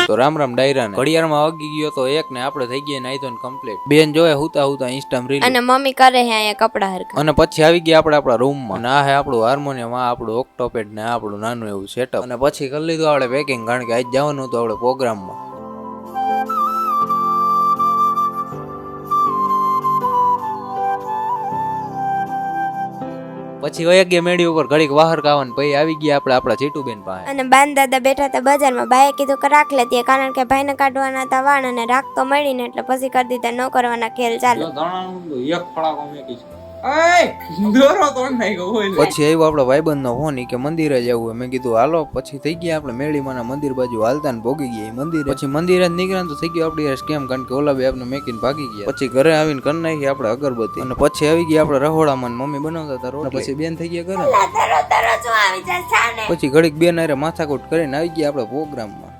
તો રામ રામ ડાયરા ને ઘડિયાળમાં વાગી ગયો તો એક ને આપણે થઈ ગયા નાઈ ધોઈને કમ્પ્લીટ. બેન જોયા હુતા હુતા ઇન્સ્ટામાં રીલ અને મમ્મી કરે હે અહીંયા કપડા હરખા. અને પછી આવી ગયા આપણે આપણા રૂમમાં. અને આ હે આપણું હાર્મોનિયમ, આ આપણું ઓક્ટોપેડ ને આ આપણું નાનું એવું સેટઅપ. અને પછી કરી લીધું આપણે પેકિંગ, કારણ કે આજ જવાનું હતું આપણે પ્રોગ્રામમાં. પછી વયા ગયા મેળી ઉપર ઘડીક વાહર કાવાનું. પછી આવી ગયા આપણે આપણા ચીટુબેન પાસે. અને બાન દાદા બેઠા હતા બજારમાં. બાએ કીધું કે રાખ લેતી, કારણ કે ભાઈને કાઢવાના હતા વાણ અને રાખ તો મળી ને એટલે પછી કરી દીધા ન કરવાના ખેલ ચાલુ. પછી આવ્યો આપડો ભાઈબંધ નો ફોન કે મંદિરે જવું. મેં કીધું હાલો. પછી થઈ ગયા આપણે મેળીમાં મંદિર બાજુ હાલતા ને ભોગી ગયા મંદિર. પછી મંદિરે નીકળ્યા તો થઈ ગયો આપડી સ્કેમ, કારણ કે ઓલા બે આપણે મેકીને ભાગી ગયા. પછી ઘરે આવીને કરી નાખી આપણે અગરબત્તી. અને પછી આવી ગયા આપણે રહોડામાં, મમ્મી બનાવતા હતા રોટલી. પછી બેન થઈ ગયા ઘરે. પછી ઘડીક બેન હારે માથાકૂટ કરીને આવી ગયા આપણે પ્રોગ્રામમાં.